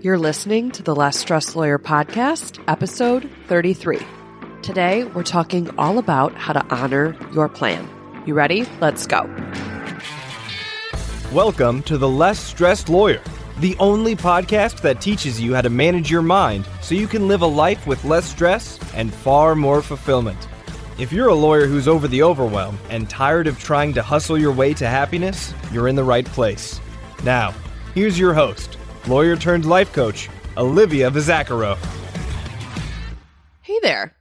You're listening to the Less Stressed Lawyer Podcast, episode 33. Today, we're talking all about how to honor your plan. You ready? Let's go. Welcome to the Less Stressed Lawyer, the only podcast that teaches you how to manage your mind so you can live a life with less stress and far more fulfillment. If you're a lawyer who's over the overwhelm and tired of trying to hustle your way to happiness, you're in the right place. Now, here's your host, lawyer turned life coach, Olivia Vizacaro. Hey there.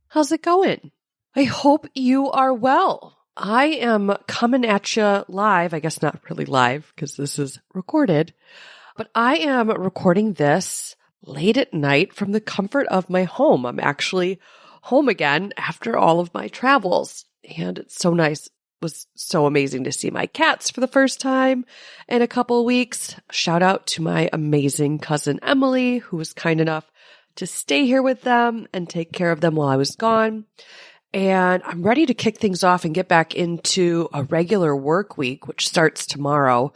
How's it going? I hope you are well. I am coming at you live. I guess not really live because this is recorded, but I am recording this late at night from the comfort of my home. I'm actually home again after all of my travels, and it's so nice. It was so amazing to see my cats for the first time in a couple of weeks. Shout out to my amazing cousin Emily, who was kind enough to stay here with them and take care of them while I was gone. And I'm ready to kick things off and get back into a regular work week, which starts tomorrow.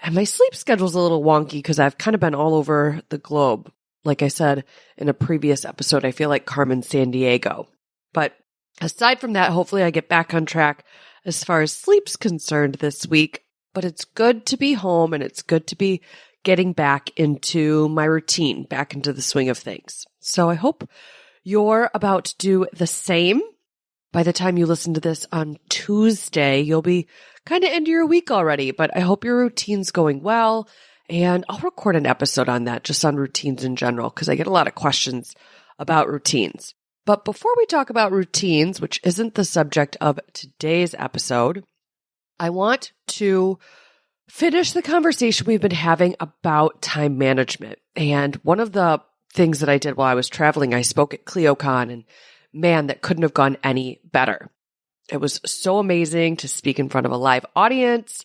And my sleep schedule's a little wonky because I've kind of been all over the globe. Like I said in a previous episode, I feel like Carmen Sandiego. But aside from that, hopefully I get back on track as far as sleep's concerned this week. But it's good to be home and it's good to be getting back into my routine, back into the swing of things. So I hope you're about to do the same. By the time you listen to this on Tuesday, you'll be kind of into your week already, but I hope your routine's going well. And I'll record an episode on that, just on routines in general, because I get a lot of questions about routines. But before we talk about routines, which isn't the subject of today's episode, I want to finish the conversation we've been having about time management. And one of the things that I did while I was traveling, I spoke at ClioCon, and man, that couldn't have gone any better. It was so amazing to speak in front of a live audience.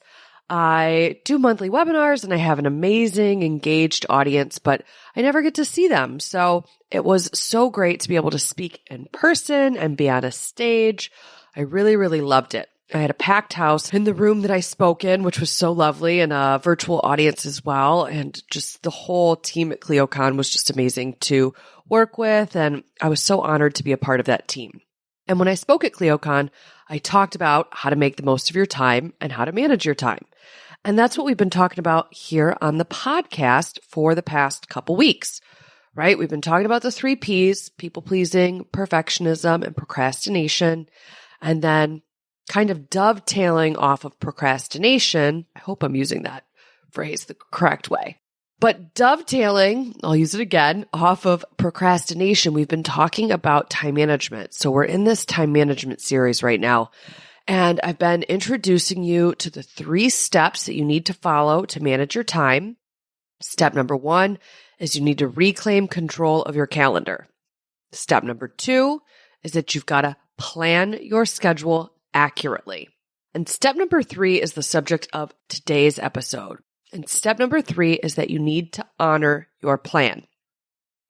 I do monthly webinars and I have an amazing engaged audience, but I never get to see them. So it was so great to be able to speak in person and be on a stage. I really, really loved it. I had a packed house in the room that I spoke in, which was so lovely, and a virtual audience as well. And just the whole team at ClioCon was just amazing to work with. And I was so honored to be a part of that team. And when I spoke at ClioCon, I talked about how to make the most of your time and how to manage your time. And that's what we've been talking about here on the podcast for the past couple weeks, right? We've been talking about the 3 Ps, people pleasing, perfectionism, and procrastination. And then kind of dovetailing off of procrastination, I hope I'm using that phrase the correct way. But dovetailing, I'll use it again, off of procrastination, we've been talking about time management. So we're in this time management series right now. And I've been introducing you to the 3 steps that you need to follow to manage your time. Step number 1 is you need to reclaim control of your calendar. Step number 2 is that you've got to plan your schedule accurately. And step number 3 is the subject of today's episode. And step number 3 is that you need to honor your plan.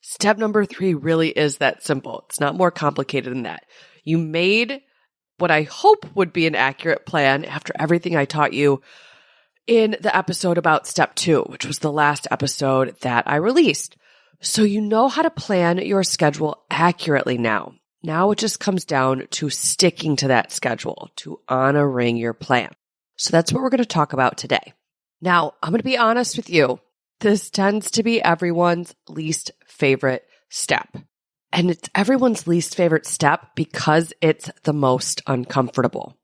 Step number 3 really is that simple. It's not more complicated than that. You made what I hope would be an accurate plan after everything I taught you in the episode about step 2, which was the last episode that I released. So you know how to plan your schedule accurately now. Now it just comes down to sticking to that schedule, to honoring your plan. So that's what we're going to talk about today. Now, I'm going to be honest with you. This tends to be everyone's least favorite step. And it's everyone's least favorite step because it's the most uncomfortable.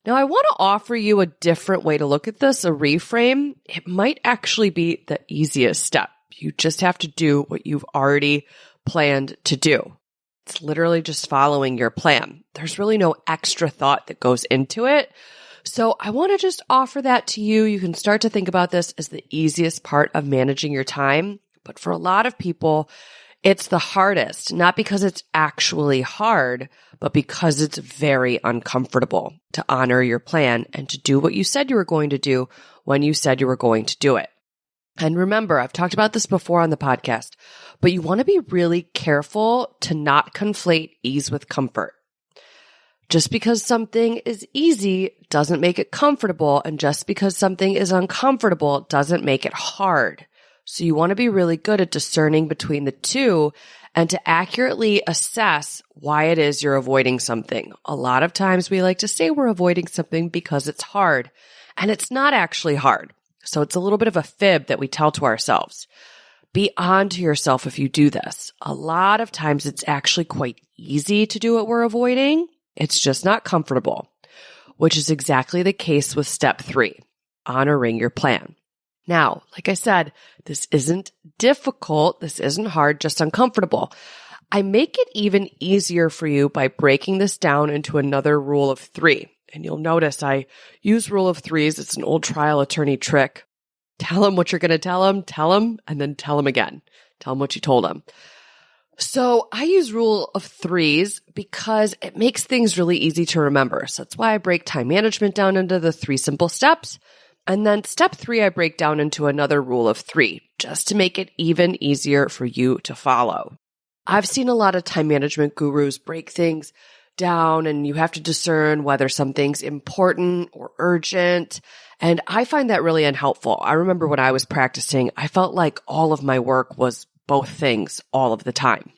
Now, I want to offer you a different way to look at this, a reframe. It might actually be the easiest step. You just have to do what you've already planned to do. It's literally just following your plan. There's really no extra thought that goes into it. So I want to just offer that to you. You can start to think about this as the easiest part of managing your time. But for a lot of people, it's the hardest, not because it's actually hard, but because it's very uncomfortable to honor your plan and to do what you said you were going to do when you said you were going to do it. And remember, I've talked about this before on the podcast, but you want to be really careful to not conflate ease with comfort. Just because something is easy doesn't make it comfortable, and just because something is uncomfortable doesn't make it hard. So you want to be really good at discerning between the two and to accurately assess why it is you're avoiding something. A lot of times we like to say we're avoiding something because it's hard, and it's not actually hard. So it's a little bit of a fib that we tell to ourselves. Be on to yourself if you do this. A lot of times it's actually quite easy to do what we're avoiding. It's just not comfortable, which is exactly the case with step 3, honoring your plan. Now, like I said, this isn't difficult. This isn't hard, just uncomfortable. I make it even easier for you by breaking this down into another rule of 3. And you'll notice I use rule of 3s. It's an old trial attorney trick. Tell them what you're going to tell them, and then tell them again. Tell them what you told them. So I use rule of 3s because it makes things really easy to remember. So that's why I break time management down into the 3 simple steps. And then step 3, I break down into another rule of 3, just to make it even easier for you to follow. I've seen a lot of time management gurus break things down, and you have to discern whether something's important or urgent. And I find that really unhelpful. I remember when I was practicing, I felt like all of my work was both things all of the time.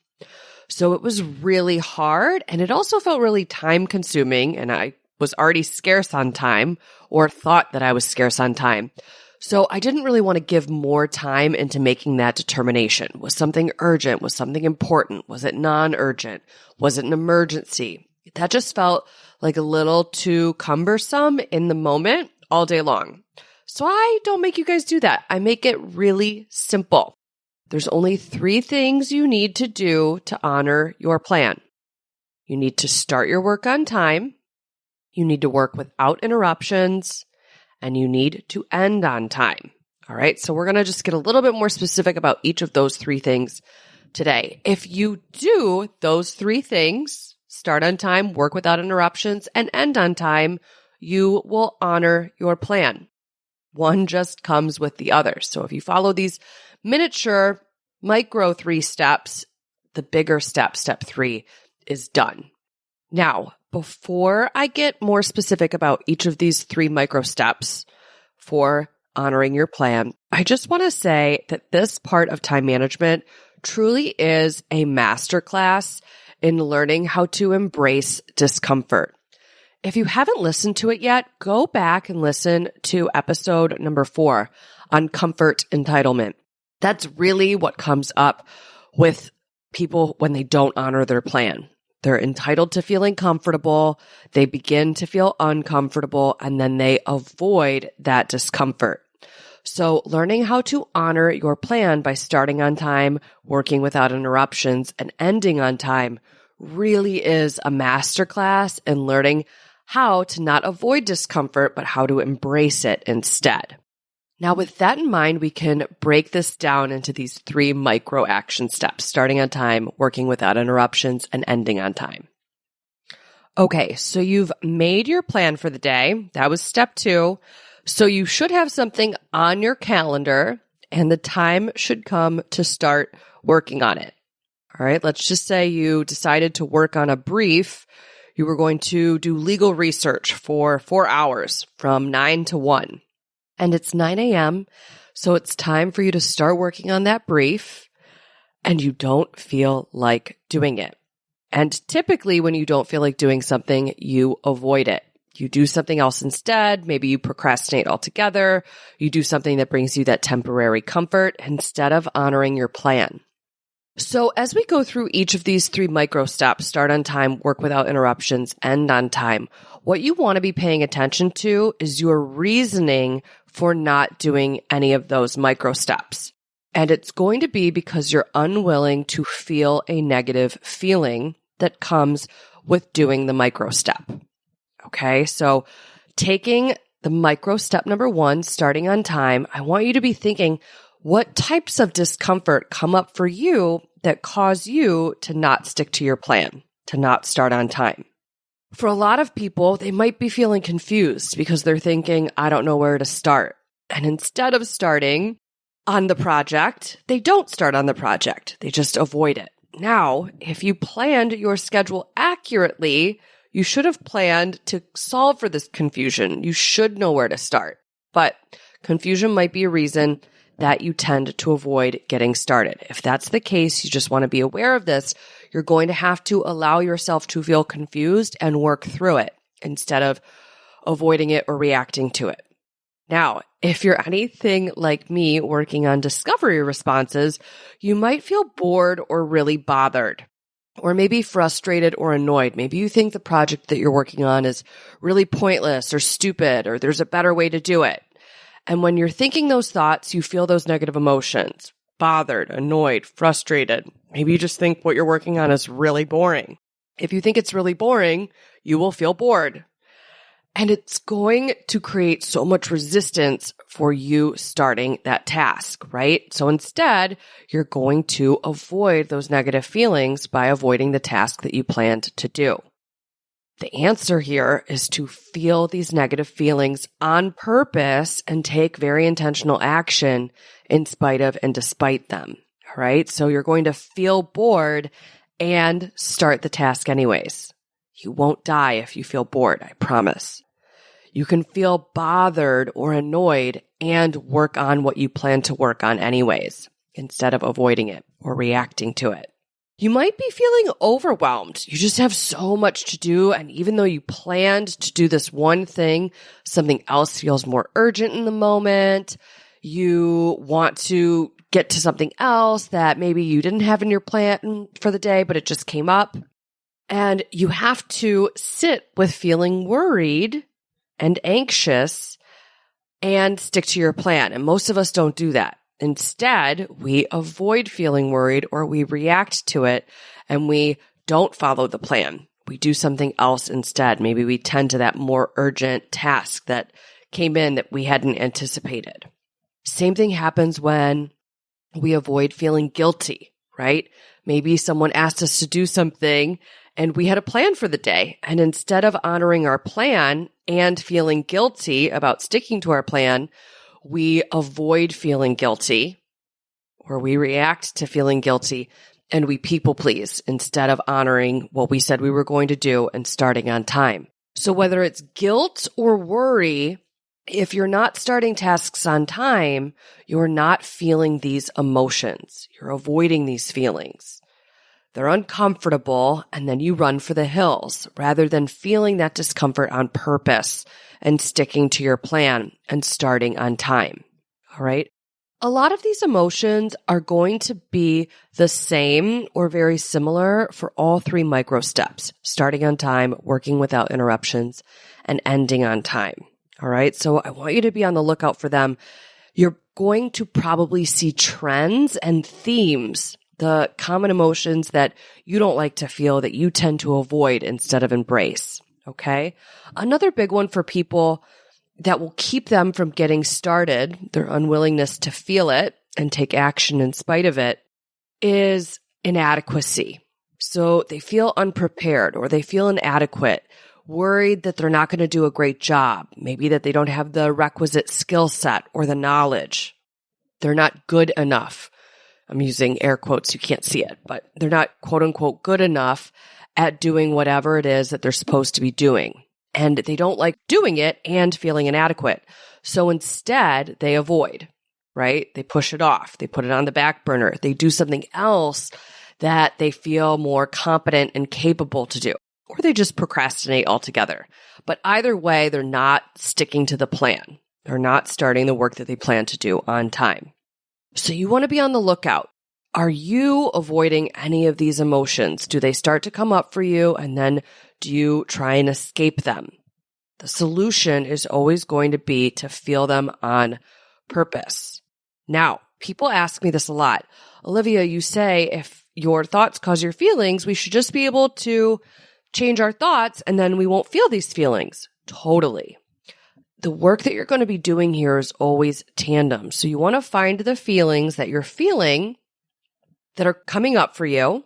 So it was really hard, and it also felt really time consuming, and I was already scarce on time, or thought that I was scarce on time. So I didn't really want to give more time into making that determination. Was something urgent? Was something important? Was it non-urgent? Was it an emergency? That just felt like a little too cumbersome in the moment all day long. So I don't make you guys do that. I make it really simple. There's only 3 things you need to do to honor your plan. You need to start your work on time. You need to work without interruptions, and you need to end on time. All right. So we're going to just get a little bit more specific about each of those 3 things today. If you do those 3 things, start on time, work without interruptions, and end on time, you will honor your plan. One just comes with the other. So if you follow these miniature micro 3 steps, the bigger step, step 3, is done. Now, before I get more specific about each of these 3 micro steps for honoring your plan, I just want to say that this part of time management truly is a masterclass in learning how to embrace discomfort. If you haven't listened to it yet, go back and listen to episode number 4 on comfort entitlement. That's really what comes up with people when they don't honor their plan. They're entitled to feeling comfortable, they begin to feel uncomfortable, and then they avoid that discomfort. So learning how to honor your plan by starting on time, working without interruptions, and ending on time really is a masterclass in learning how to not avoid discomfort, but how to embrace it instead. Now, with that in mind, we can break this down into these 3 micro action steps, starting on time, working without interruptions, and ending on time. Okay, so you've made your plan for the day. That was step 2. So you should have something on your calendar, and the time should come to start working on it. All right, let's just say you decided to work on a brief. You were going to do legal research for 4 hours from 9 to 1. And it's 9 a.m., so it's time for you to start working on that brief, and you don't feel like doing it. And typically when you don't feel like doing something, you avoid it. You do something else instead. Maybe you procrastinate altogether. You do something that brings you that temporary comfort instead of honoring your plan. So as we go through each of these 3 micro steps, start on time, work without interruptions, end on time, what you want to be paying attention to is your reasoning for not doing any of those micro steps. And it's going to be because you're unwilling to feel a negative feeling that comes with doing the micro step. Okay, so taking the micro step number 1, starting on time, I want you to be thinking, what types of discomfort come up for you that cause you to not stick to your plan, to not start on time? For a lot of people, they might be feeling confused because they're thinking, I don't know where to start. And instead of starting on the project, they don't start on the project. They just avoid it. Now, if you planned your schedule accurately, you should have planned to solve for this confusion. You should know where to start. But confusion might be a reason that you tend to avoid getting started. If that's the case, you just want to be aware of this. You're going to have to allow yourself to feel confused and work through it instead of avoiding it or reacting to it. Now, if you're anything like me working on discovery responses, you might feel bored or really bothered, or maybe frustrated or annoyed. Maybe you think the project that you're working on is really pointless or stupid, or there's a better way to do it. And when you're thinking those thoughts, you feel those negative emotions, bothered, annoyed, frustrated. Maybe you just think what you're working on is really boring. If you think it's really boring, you will feel bored. And it's going to create so much resistance for you starting that task, right? So instead, you're going to avoid those negative feelings by avoiding the task that you planned to do. The answer here is to feel these negative feelings on purpose and take very intentional action in spite of and despite them, all right? So you're going to feel bored and start the task anyways. You won't die if you feel bored, I promise. You can feel bothered or annoyed and work on what you plan to work on anyways, instead of avoiding it or reacting to it. You might be feeling overwhelmed. You just have so much to do, and even though you planned to do this one thing, something else feels more urgent in the moment. You want to get to something else that maybe you didn't have in your plan for the day, but it just came up. And you have to sit with feeling worried and anxious and stick to your plan. And most of us don't do that. Instead, we avoid feeling worried or we react to it and we don't follow the plan. We do something else instead. Maybe we tend to that more urgent task that came in that we hadn't anticipated. Same thing happens when we avoid feeling guilty, right? Maybe someone asked us to do something and we had a plan for the day. And instead of honoring our plan and feeling guilty about sticking to our plan, we avoid feeling guilty or we react to feeling guilty and we people please instead of honoring what we said we were going to do and starting on time. So whether it's guilt or worry, if you're not starting tasks on time, you're not feeling these emotions. You're avoiding these feelings. They're uncomfortable, and then you run for the hills rather than feeling that discomfort on purpose and sticking to your plan and starting on time. All right? A lot of these emotions are going to be the same or very similar for all three micro steps: starting on time, working without interruptions, and ending on time. All right? So I want you to be on the lookout for them. You're going to probably see trends and themes, the common emotions that you don't like to feel that you tend to avoid instead of embrace, okay? Another big one for people that will keep them from getting started, their unwillingness to feel it and take action in spite of it, is inadequacy. So they feel unprepared or they feel inadequate, worried that they're not going to do a great job, maybe that they don't have the requisite skill set or the knowledge. They're not good enough. I'm using air quotes, you can't see it, but they're not quote unquote good enough at doing whatever it is that they're supposed to be doing. And they don't like doing it and feeling inadequate. So instead, they avoid, right? They push it off. They put it on the back burner. They do something else that they feel more competent and capable to do, or they just procrastinate altogether. But either way, they're not sticking to the plan. They're not starting the work that they plan to do on time. So you want to be on the lookout. Are you avoiding any of these emotions? Do they start to come up for you and then do you try and escape them? The solution is always going to be to feel them on purpose. Now, people ask me this a lot. Olivia, you say if your thoughts cause your feelings, we should just be able to change our thoughts and then we won't feel these feelings. Totally. The work that you're going to be doing here is always tandem. So you want to find the feelings that you're feeling that are coming up for you.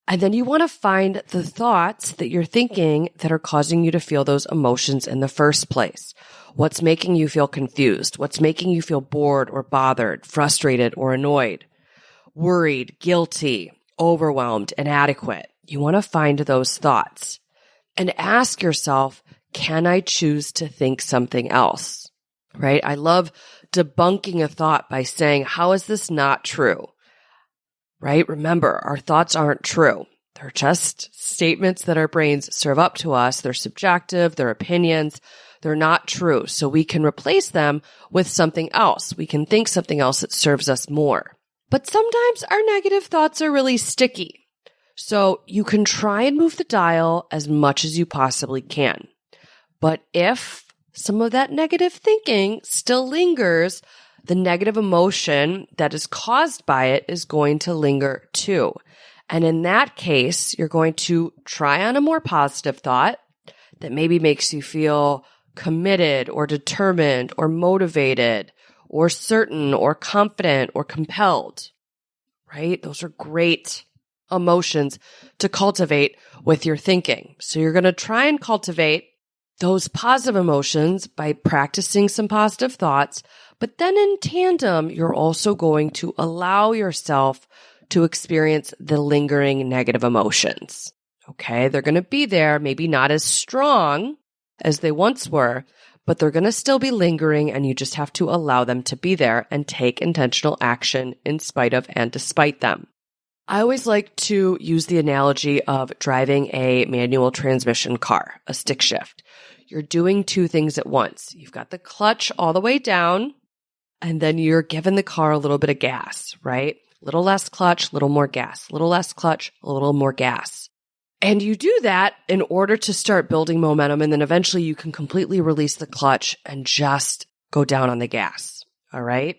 And then you want to find the thoughts that you're thinking that are causing you to feel those emotions in the first place. What's making you feel confused? What's making you feel bored or bothered, frustrated or annoyed, worried, guilty, overwhelmed, inadequate? You want to find those thoughts and ask yourself, can I choose to think something else? Right? I love debunking a thought by saying, how is this not true? Right? Remember, our thoughts aren't true. They're just statements that our brains serve up to us. They're subjective, they're opinions. They're not true. So we can replace them with something else. We can think something else that serves us more. But sometimes our negative thoughts are really sticky. So you can try and move the dial as much as you possibly can. But if some of that negative thinking still lingers, the negative emotion that is caused by it is going to linger too. And in that case, you're going to try on a more positive thought that maybe makes you feel committed or determined or motivated or certain or confident or compelled, right? Those are great emotions to cultivate with your thinking. So you're going to try and cultivate those positive emotions by practicing some positive thoughts, but then in tandem, you're also going to allow yourself to experience the lingering negative emotions. Okay, they're going to be there, maybe not as strong as they once were, but they're going to still be lingering, and you just have to allow them to be there and take intentional action in spite of and despite them. I always like to use the analogy of driving a manual transmission car, a stick shift. You're doing two things at once. You've got the clutch all the way down, and then you're giving the car a little bit of gas, right? A little less clutch, a little more gas, a little less clutch, a little more gas. And you do that in order to start building momentum, and then eventually you can completely release the clutch and just go down on the gas, all right?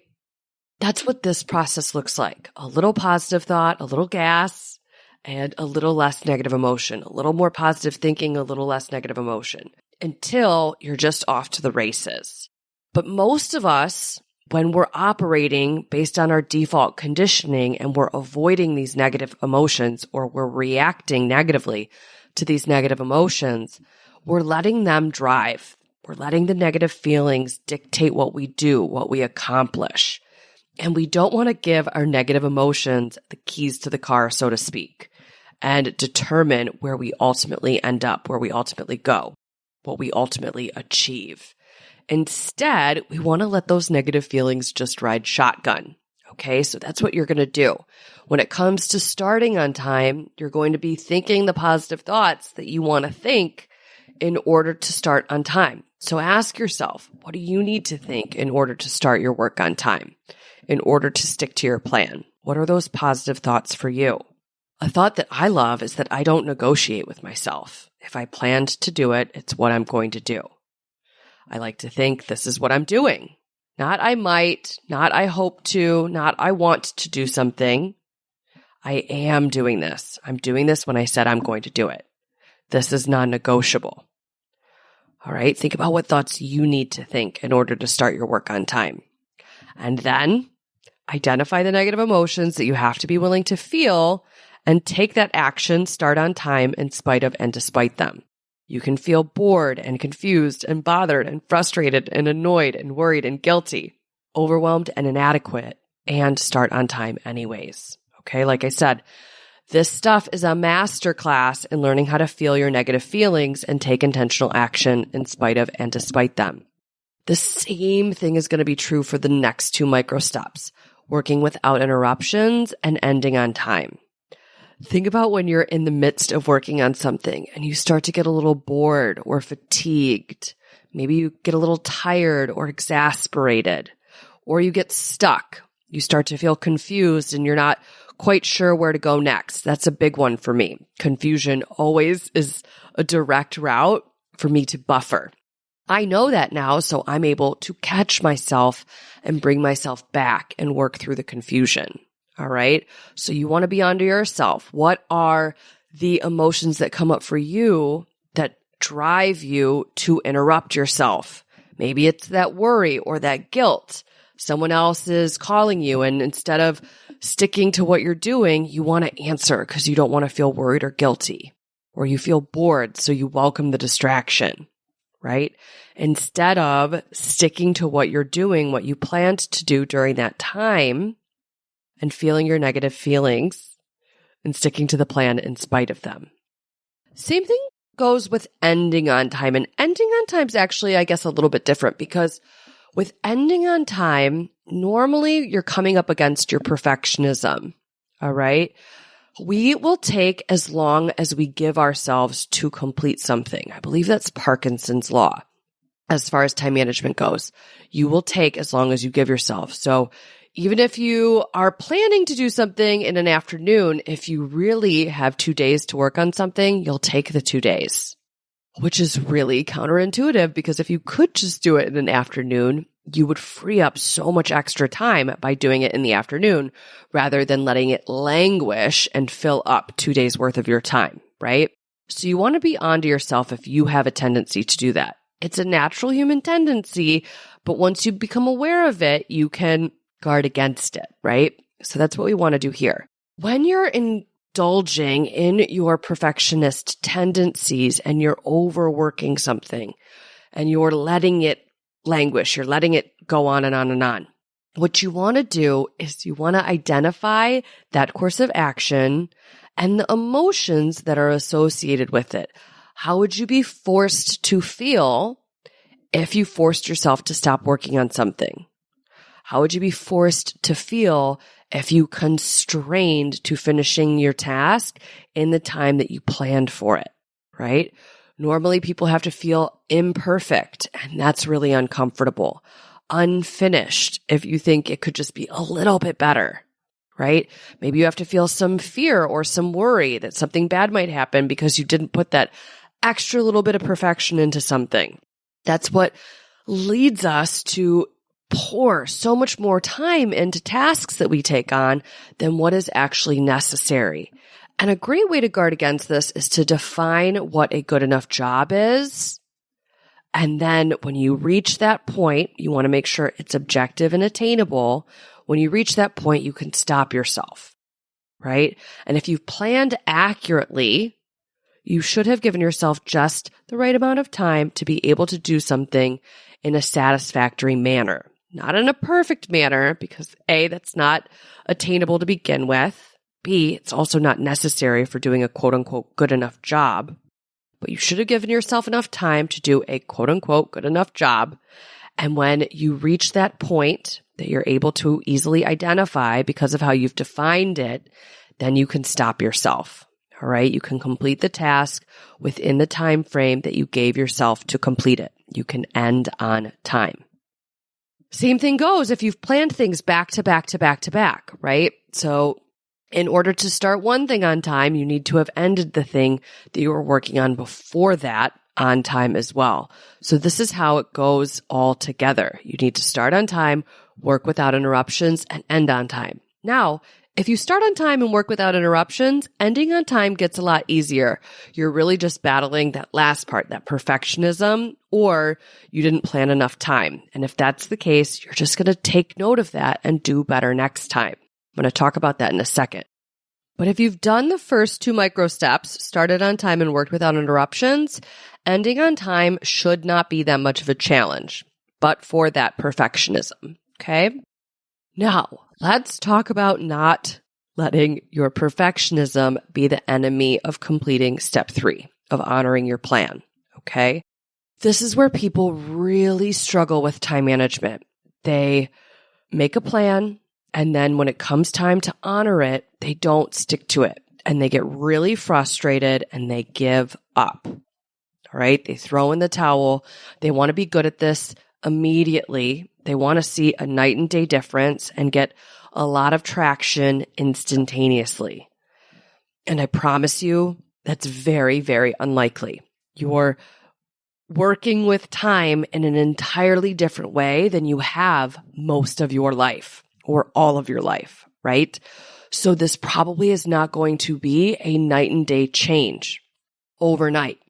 That's what this process looks like. A little positive thought, a little gas, and a little less negative emotion. A little more positive thinking, a little less negative emotion, until you're just off to the races. But most of us, when we're operating based on our default conditioning and we're avoiding these negative emotions, or we're reacting negatively to these negative emotions, we're letting them drive. We're letting the negative feelings dictate what we do, what we accomplish. And we don't want to give our negative emotions the keys to the car, so to speak, and determine where we ultimately end up, where we ultimately go, what we ultimately achieve. Instead, we want to let those negative feelings just ride shotgun. Okay, so that's what you're going to do. When it comes to starting on time, you're going to be thinking the positive thoughts that you want to think in order to start on time. So ask yourself, what do you need to think in order to start your work on time? In order to stick to your plan? What are those positive thoughts for you? A thought that I love is that I don't negotiate with myself. If I planned to do it, it's what I'm going to do. I like to think this is what I'm doing. Not I might, not I hope to, not I want to do something. I am doing this. I'm doing this when I said I'm going to do it. This is non-negotiable. All right, think about what thoughts you need to think in order to start your work on time. And then identify the negative emotions that you have to be willing to feel and take that action, start on time in spite of and despite them. You can feel bored and confused and bothered and frustrated and annoyed and worried and guilty, overwhelmed and inadequate, and start on time anyways. Okay, like I said, this stuff is a masterclass in learning how to feel your negative feelings and take intentional action in spite of and despite them. The same thing is going to be true for the next two micro steps, working without interruptions and ending on time. Think about when you're in the midst of working on something and you start to get a little bored or fatigued. Maybe you get a little tired or exasperated, or you get stuck. You start to feel confused and you're not quite sure where to go next. That's a big one for me. Confusion always is a direct route for me to buffer. I know that now, so I'm able to catch myself and bring myself back and work through the confusion. All right. So you want to be onto yourself. What are the emotions that come up for you that drive you to interrupt yourself? Maybe it's that worry or that guilt. Someone else is calling you, and instead of sticking to what you're doing, you want to answer because you don't want to feel worried or guilty, or you feel bored, so you welcome the distraction, right? Instead of sticking to what you're doing, what you planned to do during that time, and feeling your negative feelings and sticking to the plan in spite of them. Same thing goes with ending on time. And ending on time is actually, I guess, a little bit different, because With ending on time, normally you're coming up against your perfectionism. All right. We will take as long as we give ourselves to complete something. I believe that's Parkinson's law. As far as time management goes, you will take as long as you give yourself. So even if you are planning to do something in an afternoon, if you really have 2 days to work on something, you'll take the 2 days, which is really counterintuitive because if you could just do it in an afternoon, you would free up so much extra time by doing it in the afternoon rather than letting it languish and fill up 2 days worth of your time, right? So you want to be onto yourself if you have a tendency to do that. It's a natural human tendency, but once you become aware of it, you can guard against it, right? So that's what we want to do here. When you're indulging in your perfectionist tendencies and you're overworking something and you're letting it languish, you're letting it go on and on and on. What you want to do is you want to identify that course of action and the emotions that are associated with it. How would you be forced to feel if you forced yourself to stop working on something? How would you be forced to feel if you constrained to finishing your task in the time that you planned for it, right? Normally people have to feel imperfect, and that's really uncomfortable. Unfinished if you think it could just be a little bit better, right? Maybe you have to feel some fear or some worry that something bad might happen because you didn't put that extra little bit of perfection into something. That's what leads us to pour so much more time into tasks that we take on than what is actually necessary. And a great way to guard against this is to define what a good enough job is. And then when you reach that point, you want to make sure it's objective and attainable. When you reach that point, you can stop yourself, right? And if you've planned accurately, you should have given yourself just the right amount of time to be able to do something in a satisfactory manner. Not in a perfect manner, because A, that's not attainable to begin with. B, it's also not necessary for doing a quote-unquote good enough job. But you should have given yourself enough time to do a quote-unquote good enough job. And when you reach that point that you're able to easily identify because of how you've defined it, then you can stop yourself. All right? You can complete the task within the time frame that you gave yourself to complete it. You can end on time. Same thing goes if you've planned things back to back to back to back, right? So in order to start one thing on time, you need to have ended the thing that you were working on before that on time as well. So this is how it goes all together. You need to start on time, work without interruptions, and end on time. Now, if you start on time and work without interruptions, ending on time gets a lot easier. You're really just battling that last part, that perfectionism, or you didn't plan enough time. And if that's the case, you're just going to take note of that and do better next time. I'm going to talk about that in a second. But if you've done the first 2 micro steps, started on time and worked without interruptions, ending on time should not be that much of a challenge, but for that perfectionism. Okay? Now, let's talk about not letting your perfectionism be the enemy of completing step 3 of honoring your plan. Okay? This is where people really struggle with time management. They make a plan, and then when it comes time to honor it, they don't stick to it. And they get really frustrated and they give up. All right? They throw in the towel. They want to be good at this immediately. They want to see a night and day difference and get a lot of traction instantaneously. And I promise you, that's very, very unlikely. You're working with time in an entirely different way than you have most of your life or all of your life, right? So this probably is not going to be a night and day change overnight.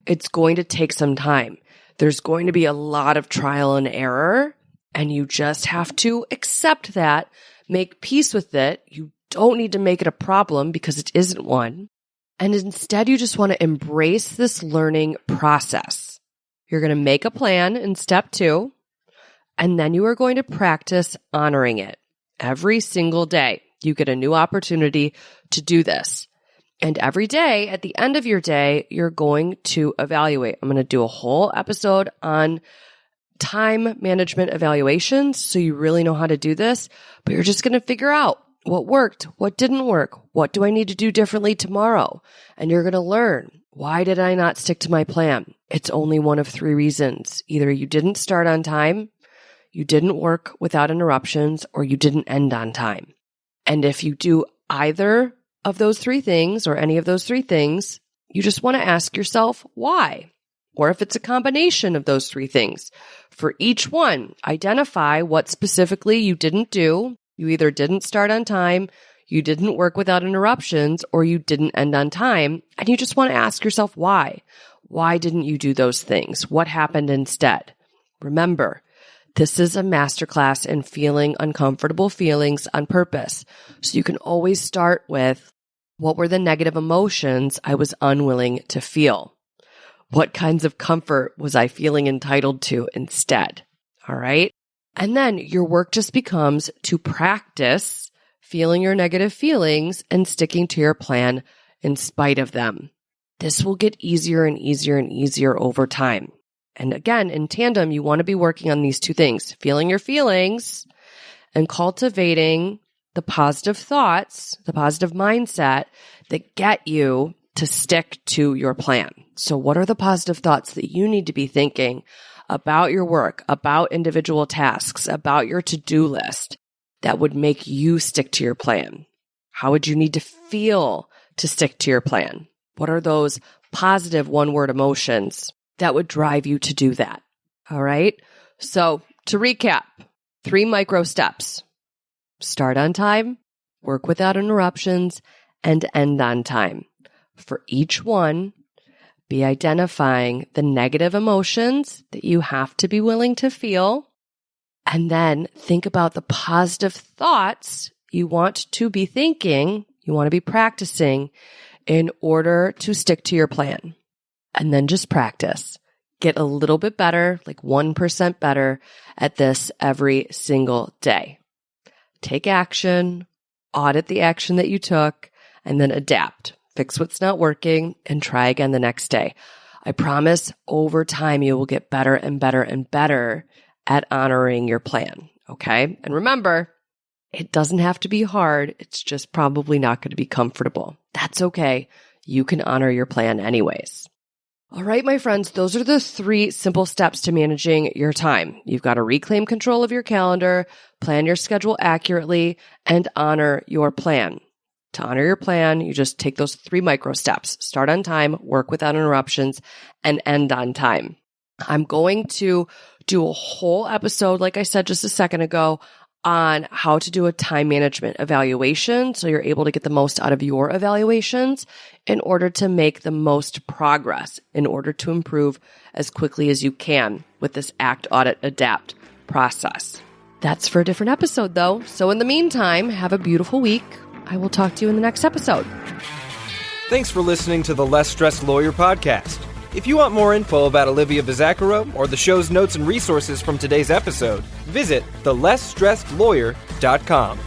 It's going to take some time. There's going to be a lot of trial and error, and you just have to accept that, make peace with it. You don't need to make it a problem because it isn't one. And instead, you just want to embrace this learning process. You're going to make a plan in step 2, and then you are going to practice honoring it. Every single day, you get a new opportunity to do this. And every day, at the end of your day, you're going to evaluate. I'm going to do a whole episode on time management evaluations, so you really know how to do this, but you're just going to figure out what worked, what didn't work, what do I need to do differently tomorrow? And you're going to learn, why did I not stick to my plan? It's only one of 3 reasons. Either you didn't start on time, you didn't work without interruptions, or you didn't end on time. And if you do either of those 3 things or any of those 3 things, you just want to ask yourself why. Or if it's a combination of those 3 things, for each one, identify what specifically you didn't do. You either didn't start on time, you didn't work without interruptions, or you didn't end on time. And you just want to ask yourself why. Why didn't you do those things? What happened instead? Remember, this is a masterclass in feeling uncomfortable feelings on purpose. So you can always start with, what were the negative emotions I was unwilling to feel? What kinds of comfort was I feeling entitled to instead? All right. And then your work just becomes to practice feeling your negative feelings and sticking to your plan in spite of them. This will get easier and easier and easier over time. And again, in tandem, you want to be working on these 2 things, feeling your feelings and cultivating the positive thoughts, the positive mindset that get you to stick to your plan. So what are the positive thoughts that you need to be thinking about your work, about individual tasks, about your to-do list that would make you stick to your plan? How would you need to feel to stick to your plan? What are those positive one-word emotions that would drive you to do that? All right. So to recap, 3 micro steps: start on time, work without interruptions, and end on time. For each one, be identifying the negative emotions that you have to be willing to feel, and then think about the positive thoughts you want to be thinking, you want to be practicing in order to stick to your plan. And then just practice. Get a little bit better, like 1% better at this every single day. Take action, audit the action that you took, and then adapt. Fix what's not working and try again the next day. I promise over time you will get better and better and better at honoring your plan. Okay? And remember, it doesn't have to be hard. It's just probably not going to be comfortable. That's okay. You can honor your plan anyways. All right, my friends, those are the 3 simple steps to managing your time. You've got to reclaim control of your calendar, plan your schedule accurately, and honor your plan. To honor your plan, you just take those 3 micro steps. Start on time, work without interruptions, and end on time. I'm going to do a whole episode, like I said just a second ago, on how to do a time management evaluation so you're able to get the most out of your evaluations in order to make the most progress, in order to improve as quickly as you can with this Act, Audit, Adapt process. That's for a different episode, though. So in the meantime, have a beautiful week. I will talk to you in the next episode. Thanks for listening to the Less Stressed Lawyer podcast. If you want more info about Olivia Bizzacaro or the show's notes and resources from today's episode, visit thelessstressedlawyer.com.